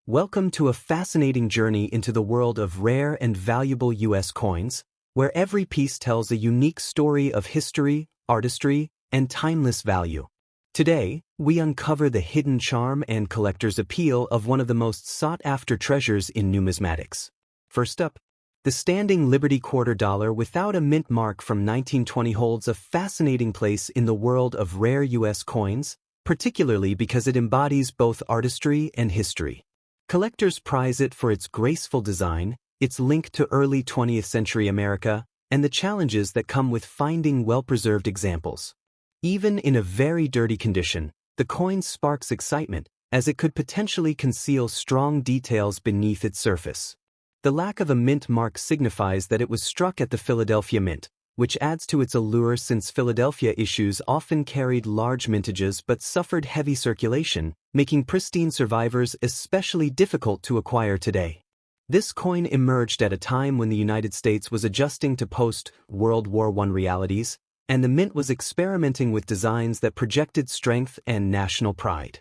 Welcome to a fascinating journey into the world of rare and valuable U.S. coins, where every piece tells a unique story of history, artistry, and timeless value. Today, we uncover the hidden charm and collector's appeal of one of the most sought-after treasures in numismatics. First up, the standing Liberty quarter dollar without a mint mark from 1920 holds a fascinating place in the world of rare U.S. coins, particularly because it embodies both artistry and history. Collectors prize it for its graceful design, its link to early 20th century America, and the challenges that come with finding well-preserved examples. Even in a very dirty condition, the coin sparks excitement, as it could potentially conceal strong details beneath its surface. The lack of a mint mark signifies that it was struck at the Philadelphia Mint, which adds to its allure since Philadelphia issues often carried large mintages but suffered heavy circulation, making pristine survivors especially difficult to acquire today. This coin emerged at a time when the United States was adjusting to post-World War I realities, and the Mint was experimenting with designs that projected strength and national pride.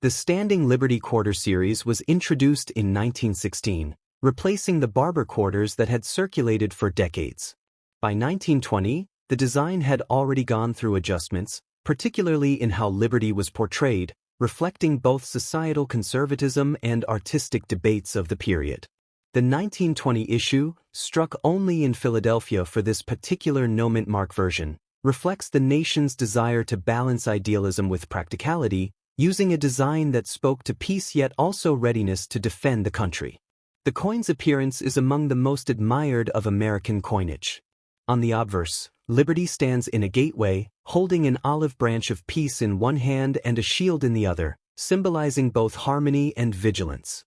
The Standing Liberty Quarter series was introduced in 1916, replacing the barber quarters that had circulated for decades. By 1920, the design had already gone through adjustments, particularly in how liberty was portrayed, reflecting both societal conservatism and artistic debates of the period. The 1920 issue, struck only in Philadelphia for this particular no-mint mark version, reflects the nation's desire to balance idealism with practicality, using a design that spoke to peace yet also readiness to defend the country. The coin's appearance is among the most admired of American coinage. On the obverse, Liberty stands in a gateway, holding an olive branch of peace in one hand and a shield in the other, symbolizing both harmony and vigilance.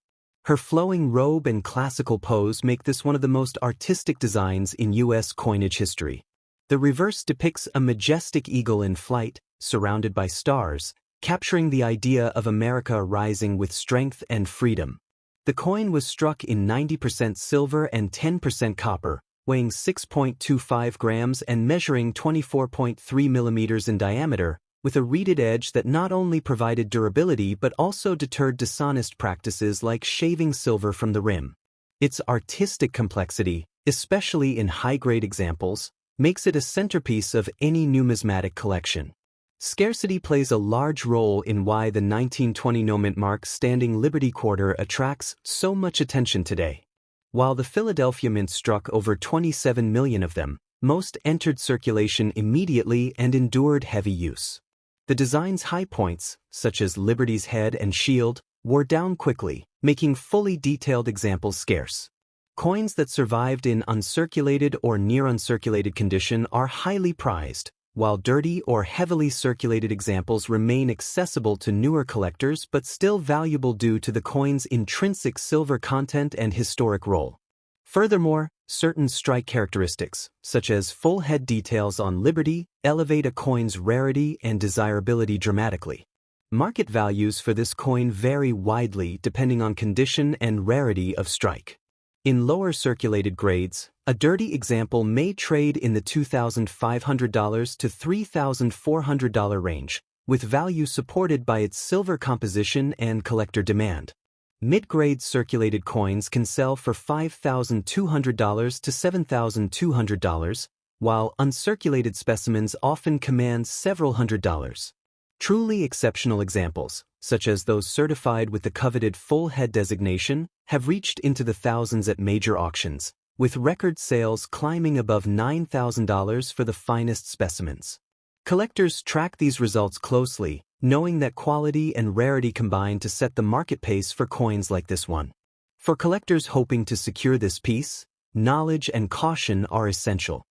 Her flowing robe and classical pose make this one of the most artistic designs in U.S. coinage history. The reverse depicts a majestic eagle in flight, surrounded by stars, capturing the idea of America rising with strength and freedom. The coin was struck in 90% silver and 10% copper, weighing 6.25 grams and measuring 24.3 millimeters in diameter, with a reeded edge that not only provided durability but also deterred dishonest practices like shaving silver from the rim. Its artistic complexity, especially in high-grade examples, makes it a centerpiece of any numismatic collection. Scarcity plays a large role in why the 1920 no-mint mark Standing Liberty Quarter attracts so much attention today. While the Philadelphia Mint struck over 27 million of them, most entered circulation immediately and endured heavy use. The design's high points, such as Liberty's head and shield, wore down quickly, making fully detailed examples scarce. Coins that survived in uncirculated or near-uncirculated condition are highly prized, while dirty or heavily circulated examples remain accessible to newer collectors but still valuable due to the coin's intrinsic silver content and historic role. Furthermore, certain strike characteristics, such as full head details on Liberty, elevate a coin's rarity and desirability dramatically. Market values for this coin vary widely depending on condition and rarity of strike. In lower circulated grades, a dirty example may trade in the $2,500 to $3,400 range, with value supported by its silver composition and collector demand. Mid-grade circulated coins can sell for $5,200 to $7,200, while uncirculated specimens often command several $100s. Truly exceptional examples, such as those certified with the coveted full head designation, have reached into the thousands at major auctions, with record sales climbing above $9,000 for the finest specimens. Collectors track these results closely, knowing that quality and rarity combine to set the market pace for coins like this one. For collectors hoping to secure this piece, knowledge and caution are essential.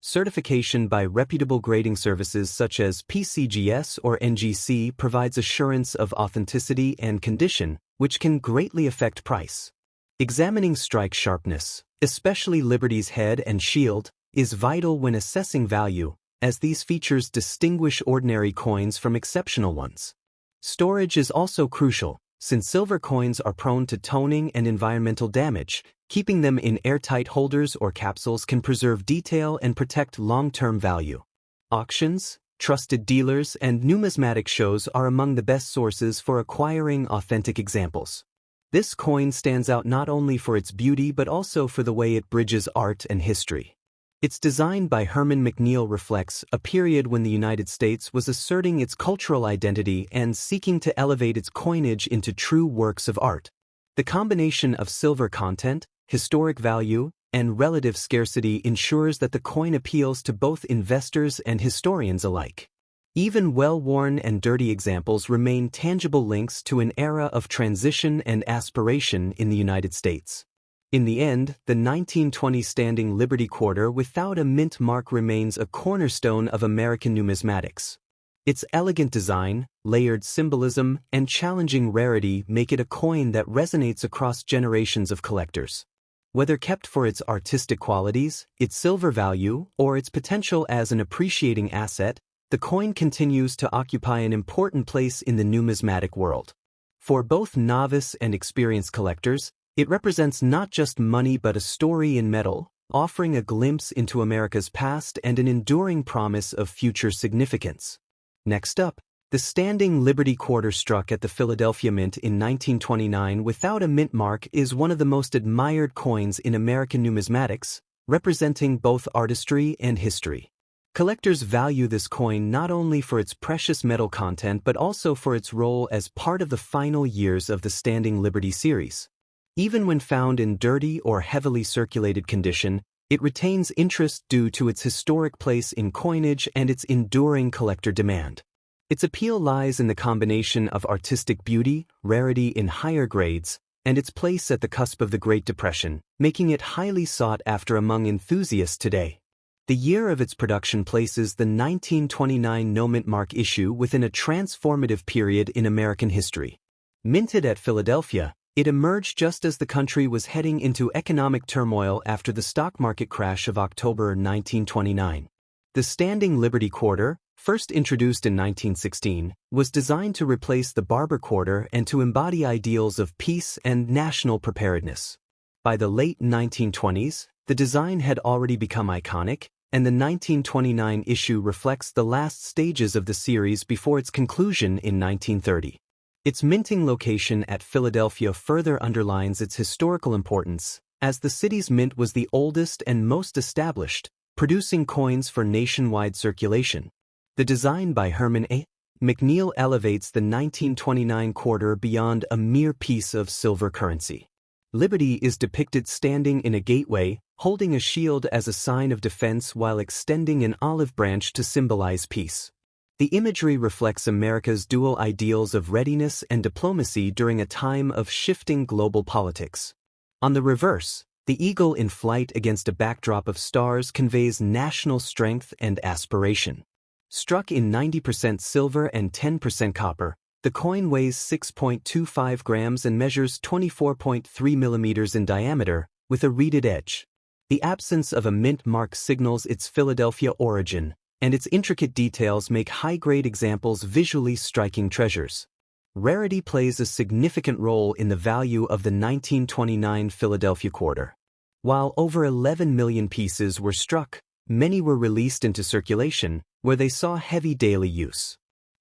Certification by reputable grading services such as PCGS or NGC provides assurance of authenticity and condition, which can greatly affect price. Examining strike sharpness, especially Liberty's head and shield, is vital when assessing value, as these features distinguish ordinary coins from exceptional ones. Storage is also crucial, since silver coins are prone to toning and environmental damage. Keeping them in airtight holders or capsules can preserve detail and protect long-term value. Auctions, trusted dealers, and numismatic shows are among the best sources for acquiring authentic examples. This coin stands out not only for its beauty but also for the way it bridges art and history. Its design by Herman McNeil reflects a period when the United States was asserting its cultural identity and seeking to elevate its coinage into true works of art. The combination of silver content, historic value, and relative scarcity ensures that the coin appeals to both investors and historians alike. Even well-worn and dirty examples remain tangible links to an era of transition and aspiration in the United States. In the end, the 1920 standing Liberty Quarter without a mint mark remains a cornerstone of American numismatics. Its elegant design, layered symbolism, and challenging rarity make it a coin that resonates across generations of collectors. Whether kept for its artistic qualities, its silver value, or its potential as an appreciating asset, the coin continues to occupy an important place in the numismatic world. For both novice and experienced collectors, it represents not just money but a story in metal, offering a glimpse into America's past and an enduring promise of future significance. Next up, the standing Liberty Quarter struck at the Philadelphia Mint in 1929 without a mint mark is one of the most admired coins in American numismatics, representing both artistry and history. Collectors value this coin not only for its precious metal content but also for its role as part of the final years of the Standing Liberty series. Even when found in dirty or heavily circulated condition, it retains interest due to its historic place in coinage and its enduring collector demand. Its appeal lies in the combination of artistic beauty, rarity in higher grades, and its place at the cusp of the Great Depression, making it highly sought after among enthusiasts today. The year of its production places the 1929 no-mint mark issue within a transformative period in American history. Minted at Philadelphia, it emerged just as the country was heading into economic turmoil after the stock market crash of October 1929. The Standing Liberty Quarter, first introduced in 1916, was designed to replace the Barber Quarter and to embody ideals of peace and national preparedness. By the late 1920s, the design had already become iconic, and the 1929 issue reflects the last stages of the series before its conclusion in 1930. Its minting location at Philadelphia further underlines its historical importance, as the city's mint was the oldest and most established, producing coins for nationwide circulation. The design by Herman A. McNeil elevates the 1929 quarter beyond a mere piece of silver currency. Liberty is depicted standing in a gateway, holding a shield as a sign of defense while extending an olive branch to symbolize peace. The imagery reflects America's dual ideals of readiness and diplomacy during a time of shifting global politics. On the reverse, the eagle in flight against a backdrop of stars conveys national strength and aspiration. Struck in 90% silver and 10% copper, the coin weighs 6.25 grams and measures 24.3 millimeters in diameter, with a reeded edge. The absence of a mint mark signals its Philadelphia origin, and its intricate details make high-grade examples visually striking treasures. Rarity plays a significant role in the value of the 1929 Philadelphia quarter. While over 11 million pieces were struck, many were released into circulation, where they saw heavy daily use.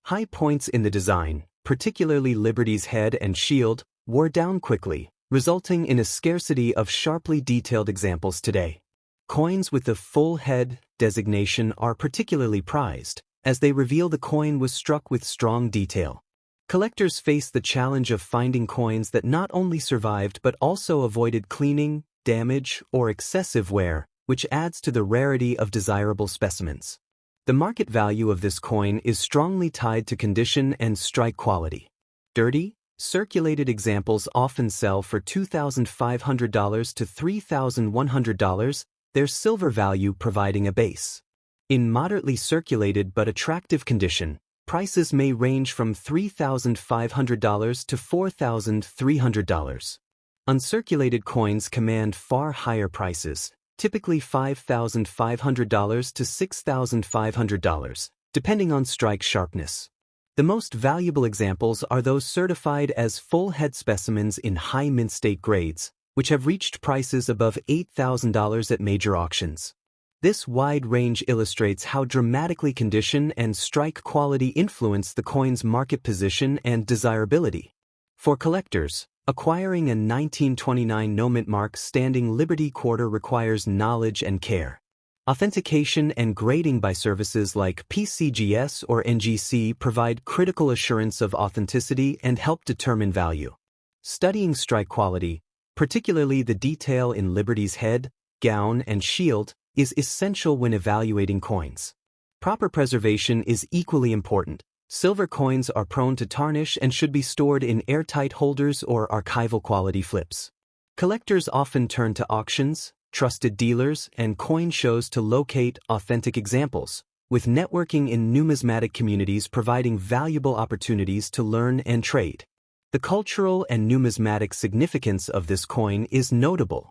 High points in the design, particularly Liberty's head and shield, wore down quickly, resulting in a scarcity of sharply detailed examples today. Coins with the full head designation are particularly prized, as they reveal the coin was struck with strong detail. Collectors face the challenge of finding coins that not only survived but also avoided cleaning, damage, or excessive wear, which adds to the rarity of desirable specimens. The market value of this coin is strongly tied to condition and strike quality. Dirty, circulated examples often sell for $2,500 to $3,100, their silver value providing a base. In moderately circulated but attractive condition, prices may range from $3,500 to $4,300. Uncirculated coins command far higher prices, typically $5,500 to $6,500, depending on strike sharpness. The most valuable examples are those certified as full-head specimens in high mint state grades, which have reached prices above $8,000 at major auctions. This wide range illustrates how dramatically condition and strike quality influence the coin's market position and desirability. For collectors, Acquiring a 1929 no-mint mark standing Liberty Quarter requires knowledge and care. Authentication and grading by services like PCGS or NGC provide critical assurance of authenticity and help determine value. Studying strike quality, particularly the detail in Liberty's head, gown, and shield, is essential when evaluating coins. Proper preservation is equally important. Silver coins are prone to tarnish and should be stored in airtight holders or archival quality flips. Collectors often turn to auctions, trusted dealers, and coin shows to locate authentic examples, with networking in numismatic communities providing valuable opportunities to learn and trade. The cultural and numismatic significance of this coin is notable.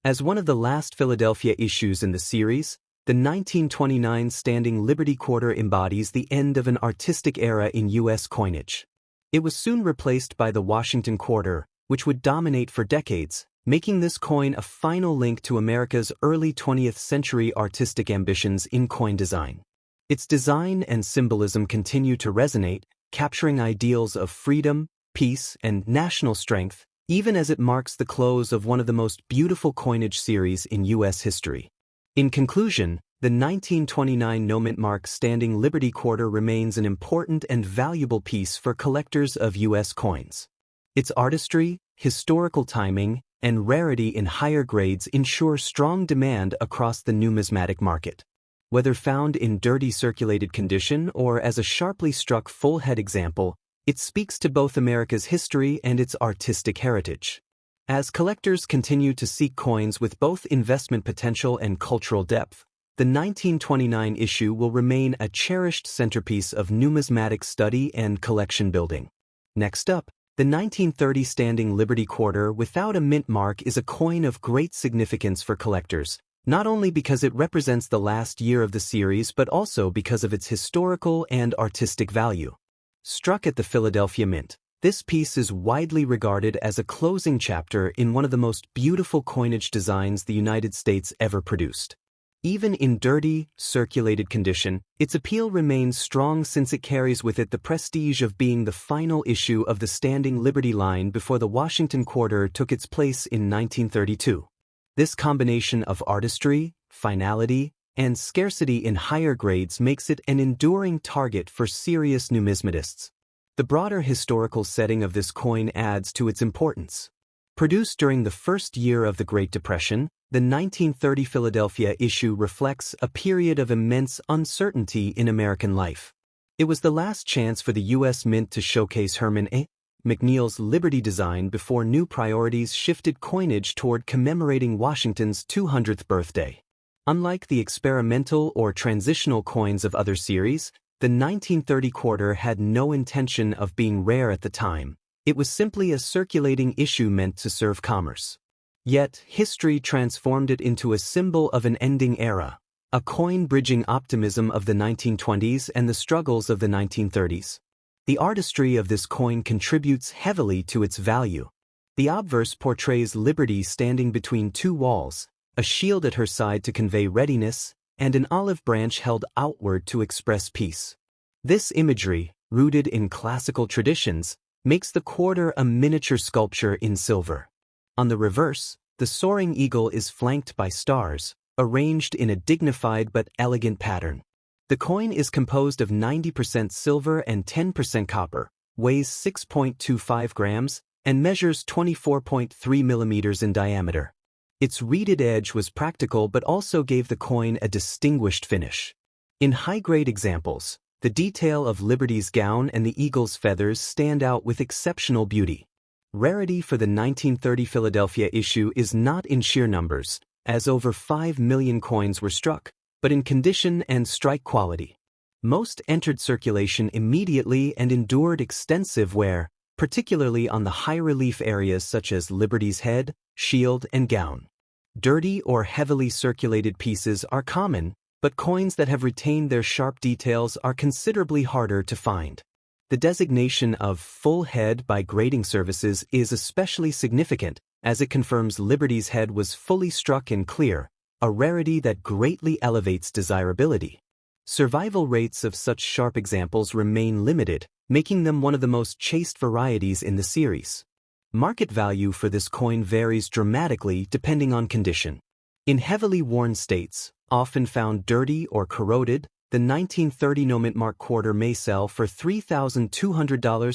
As one of the last Philadelphia issues in the series, the 1929 standing Liberty Quarter embodies the end of an artistic era in U.S. coinage. It was soon replaced by the Washington Quarter, which would dominate for decades, making this coin a final link to America's early 20th century artistic ambitions in coin design. Its design and symbolism continue to resonate, capturing ideals of freedom, peace, and national strength, even as it marks the close of one of the most beautiful coinage series in U.S. history. In conclusion, the 1929 no-mint mark standing Liberty Quarter remains an important and valuable piece for collectors of U.S. coins. Its artistry, historical timing, and rarity in higher grades ensure strong demand across the numismatic market. Whether found in dirty circulated condition or as a sharply struck full-head example, it speaks to both America's history and its artistic heritage. As collectors continue to seek coins with both investment potential and cultural depth, the 1929 issue will remain a cherished centerpiece of numismatic study and collection building. Next up, the 1930 standing Liberty Quarter without a mint mark is a coin of great significance for collectors, not only because it represents the last year of the series but also because of its historical and artistic value. Struck at the Philadelphia Mint, this piece is widely regarded as a closing chapter in one of the most beautiful coinage designs the United States ever produced. Even in dirty, circulated condition, its appeal remains strong since it carries with it the prestige of being the final issue of the standing Liberty line before the Washington Quarter took its place in 1932. This combination of artistry, finality, and scarcity in higher grades makes it an enduring target for serious numismatists. The broader historical setting of this coin adds to its importance. Produced during the first year of the Great Depression, the 1930 Philadelphia issue reflects a period of immense uncertainty in American life. It was the last chance for the U.S. Mint to showcase Herman A. McNeil's Liberty design before new priorities shifted coinage toward commemorating Washington's 200th birthday. Unlike the experimental or transitional coins of other series, the 1930 quarter had no intention of being rare at the time. It was simply a circulating issue meant to serve commerce. Yet, history transformed it into a symbol of an ending era, a coin bridging optimism of the 1920s and the struggles of the 1930s. The artistry of this coin contributes heavily to its value. The obverse portrays Liberty standing between two walls, a shield at her side to convey readiness, and an olive branch held outward to express peace. This imagery, rooted in classical traditions, makes the quarter a miniature sculpture in silver. On the reverse, the soaring eagle is flanked by stars, arranged in a dignified but elegant pattern. The coin is composed of 90% silver and 10% copper, weighs 6.25 grams, and measures 24.3 millimeters in diameter. Its reeded edge was practical but also gave the coin a distinguished finish. In high-grade examples, the detail of Liberty's gown and the eagle's feathers stand out with exceptional beauty. Rarity for the 1930 Philadelphia issue is not in sheer numbers, as over 5 million coins were struck, but in condition and strike quality. Most entered circulation immediately and endured extensive wear, particularly on the high-relief areas such as Liberty's head, shield, and gown. Dirty or heavily circulated pieces are common, but coins that have retained their sharp details are considerably harder to find. The designation of full head by grading services is especially significant, as it confirms Liberty's head was fully struck and clear, a rarity that greatly elevates desirability. Survival rates of such sharp examples remain limited, making them one of the most chased varieties in the series. Market value for this coin varies dramatically depending on condition. In heavily worn states, often found dirty or corroded, the 1930 Numismatics quarter may sell for $3,200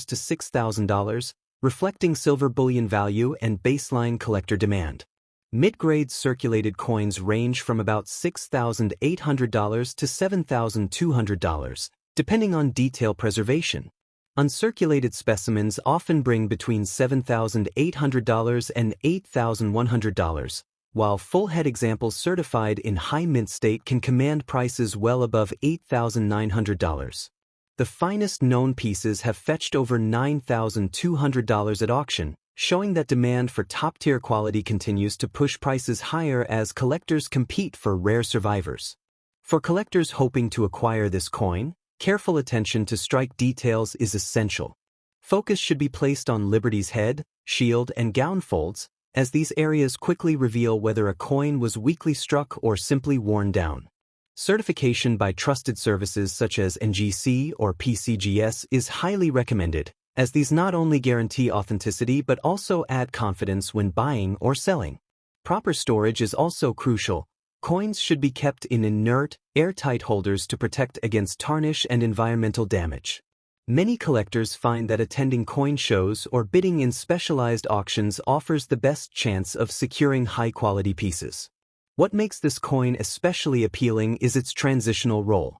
to $6,000, reflecting silver bullion value and baseline collector demand. Mid-grade circulated coins range from about $6,800 to $7,200, depending on detail preservation. Uncirculated specimens often bring between $7,800 and $8,100, while full-head examples certified in high mint state can command prices well above $8,900. The finest known pieces have fetched over $9,200 at auction, showing that demand for top-tier quality continues to push prices higher as collectors compete for rare survivors. For collectors hoping to acquire this coin, careful attention to strike details is essential. Focus should be placed on Liberty's head, shield, and gown folds, as these areas quickly reveal whether a coin was weakly struck or simply worn down. Certification by trusted services such as NGC or PCGS is highly recommended, as these not only guarantee authenticity but also add confidence when buying or selling. Proper storage is also crucial. Coins should be kept in inert, airtight holders to protect against tarnish and environmental damage. Many collectors find that attending coin shows or bidding in specialized auctions offers the best chance of securing high-quality pieces. What makes this coin especially appealing is its transitional role.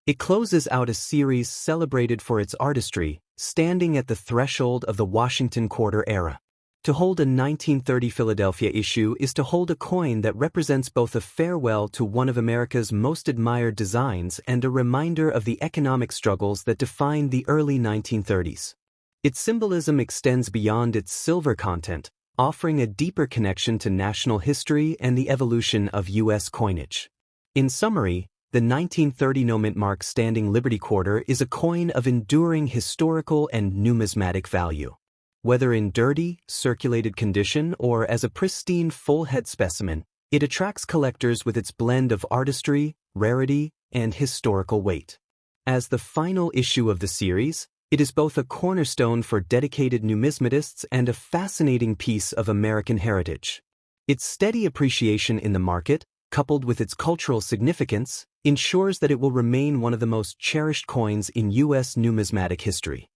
It closes out a series celebrated for its artistry, standing at the threshold of the Washington Quarter era. To hold a 1930 Philadelphia issue is to hold a coin that represents both a farewell to one of America's most admired designs and a reminder of the economic struggles that defined the early 1930s. Its symbolism extends beyond its silver content, offering a deeper connection to national history and the evolution of U.S. coinage. In summary, the 1930 Numismatics Standing Liberty Quarter is a coin of enduring historical and numismatic value. Whether in dirty, circulated condition or as a pristine full-head specimen, it attracts collectors with its blend of artistry, rarity, and historical weight. As the final issue of the series, it is both a cornerstone for dedicated numismatists and a fascinating piece of American heritage. Its steady appreciation in the market, coupled with its cultural significance, ensures that it will remain one of the most cherished coins in U.S. numismatic history.